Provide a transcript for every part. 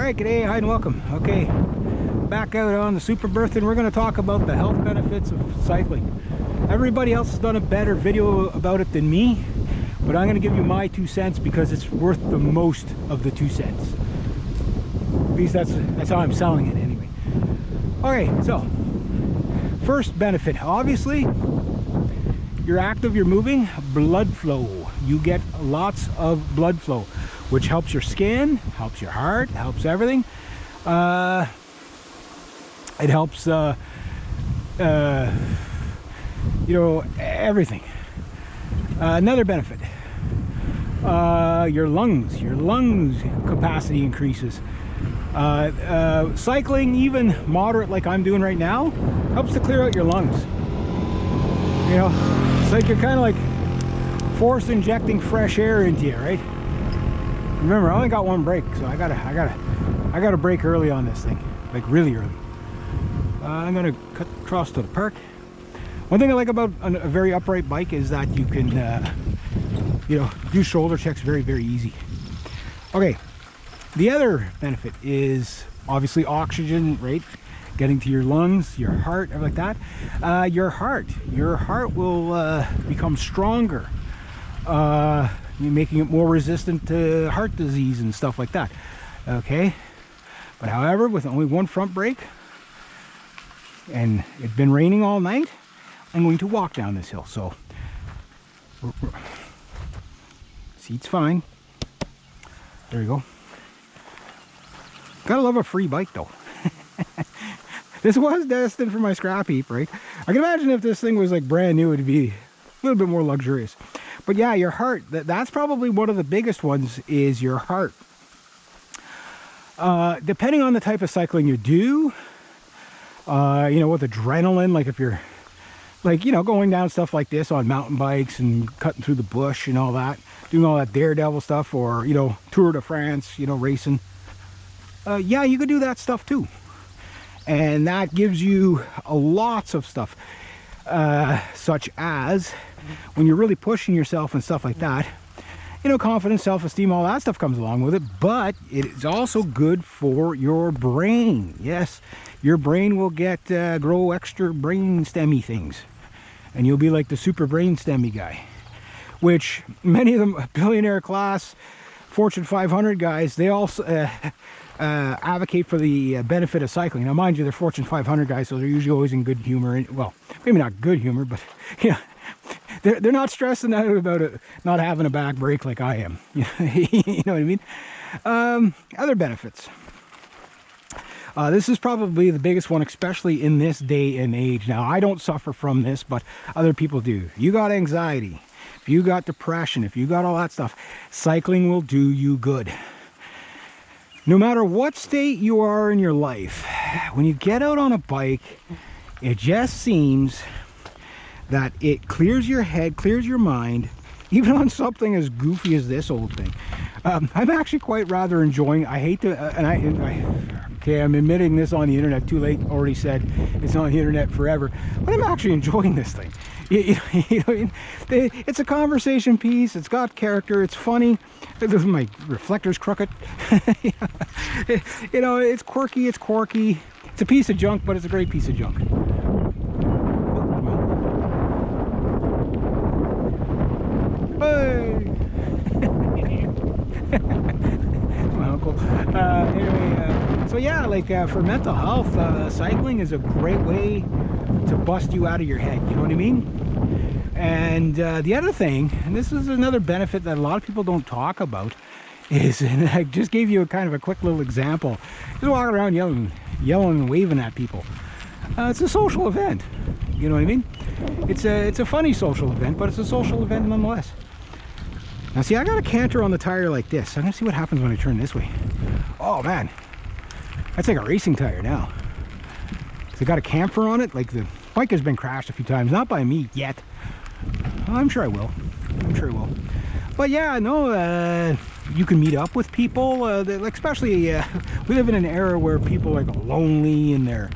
Alright, g'day, hi and welcome. Okay, back out on the Super Berth, and we're going to talk about the health benefits of cycling. Everybody else has done a better video about it than me, but I'm going to give you my 2 cents because it's worth the most of the 2 cents. At least that's how I'm selling it anyway. Okay, so first benefit, obviously you're active, you're moving, blood flow. You get lots of blood flow, which helps your skin, helps your heart, helps everything. It helps you know, everything. Another benefit, your lungs capacity increases. Cycling, even moderate like I'm doing right now, helps to clear out your lungs. You know, it's like you're kind of like force injecting fresh air into you, right? Remember, I only got one brake, so I gotta brake early on this thing, like really early. I'm gonna cut across to the park. One thing I like about a very upright bike is that you can you know, do shoulder checks very easy. Okay, the other benefit is obviously oxygen, right? Getting to your lungs, your heart, everything like that. Your heart will become stronger, you're making it more resistant to heart disease and stuff like that. Okay, but however, with only one front brake and it's been raining all night, I'm going to walk down this hill, so seat's fine. There you go. Gotta love a free bike though. This was destined for my scrap heap, right? I can imagine if this thing was like brand new, it'd be a little bit more luxurious. But yeah, your heart, that's probably one of the biggest ones, is your heart. Depending on the type of cycling you do, you know, with adrenaline, like if you're like, you know, going down stuff like this on mountain bikes and cutting through the bush and all that, doing all that daredevil stuff, or, you know, Tour de France, you know, racing. Yeah, you could do that stuff too. And that gives you lots of stuff, such as when you're really pushing yourself and stuff like that, you know, confidence, self-esteem, all that stuff comes along with it. But it is also good for your brain. Yes, your brain will get grow extra brain stemmy things, and you'll be like the super brain stemmy guy, which many of them billionaire class Fortune 500 guys, they also advocate for the benefit of cycling. Now mind you, they're Fortune 500 guys, so they're usually always in good humor, and, well, maybe not good humor, but yeah, they're not stressing out about it not having a back brake like I am. You know what I mean? Other benefits, this is probably the biggest one, especially in this day and age. Now I don't suffer from this, but other people do. You got anxiety, if you got depression, if you got all that stuff, cycling will do you good. No matter what state you are in your life, when you get out on a bike, it just seems that it clears your head, clears your mind, even on something as goofy as this old thing. I'm actually quite rather enjoying, I hate to, okay, I'm admitting this on the internet, too late, already said it's on the internet forever, but I'm actually enjoying this thing. You know, it's a conversation piece, it's got character, it's funny. My reflector's crooked. You know, it's quirky, it's quirky. It's a piece of junk, but it's a great piece of junk. Hey! My uncle. Anyway, so yeah, like for mental health, cycling is a great way to bust you out of your head, you know what I mean? And the other thing, and this is another benefit that a lot of people don't talk about, is, and I just gave you a kind of a quick little example, just walking around yelling and waving at people. It's a social event, you know what I mean? It's a funny social event, but it's a social event nonetheless. Now see, I got a canter on the tire like this. I'm gonna see what happens when I turn this way. Oh man, that's like a racing tire now. So I got a camper on it. Like, the bike has been crashed a few times, not by me yet. I'm sure I will. I'm sure I will. But yeah, no, you can meet up with people, like, especially we live in an era where people are lonely and they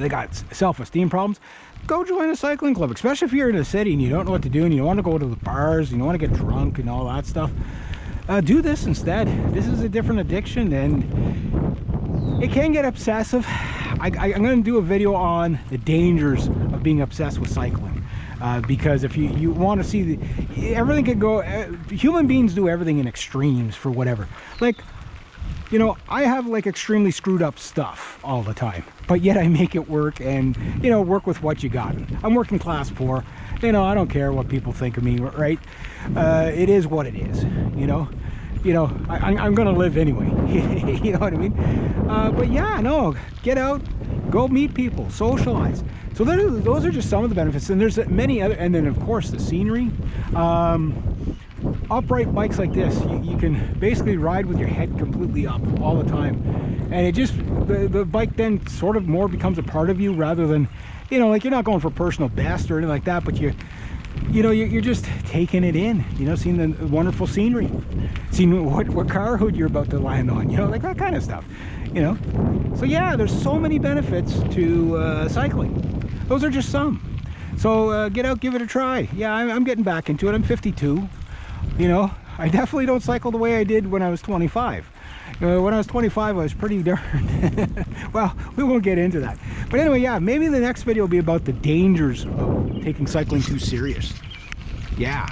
got self-esteem problems. Go join a cycling club, especially if you're in a city and you don't know what to do and you don't want to go to the bars, you don't want to get drunk and all that stuff. do this instead. This is a different addiction, and it can get obsessive. I'm going to do a video on the dangers of being obsessed with cycling, because if you want to see everything can go, human beings do everything in extremes for whatever. Like, you know, I have like extremely screwed up stuff all the time, but yet I make it work, and you know, work with what you got. I'm working class poor, you know, I don't care what people think of me, right? It is what it is, you know. I'm gonna live anyway. You know what I mean? But yeah, no, get out, go meet people, socialize. So those are just some of the benefits, and there's many other, and then of course the scenery. Upright bikes like this, you can basically ride with your head completely up all the time, and it just, the bike then sort of more becomes a part of you, rather than, you know, like you're not going for personal best or anything like that, but you know, you're just taking it in, you know, seeing the wonderful scenery, seeing what car hood you're about to land on, you know, like that kind of stuff, you know. So yeah, there's so many benefits to cycling. Those are just some. So get out, give it a try. Yeah, I'm getting back into it. I'm 52. You know, I definitely don't cycle the way I did when I was 25. When I was 25, I was pretty darn well, we won't get into that. But anyway, yeah, maybe the next video will be about the dangers of taking cycling too serious. Yeah.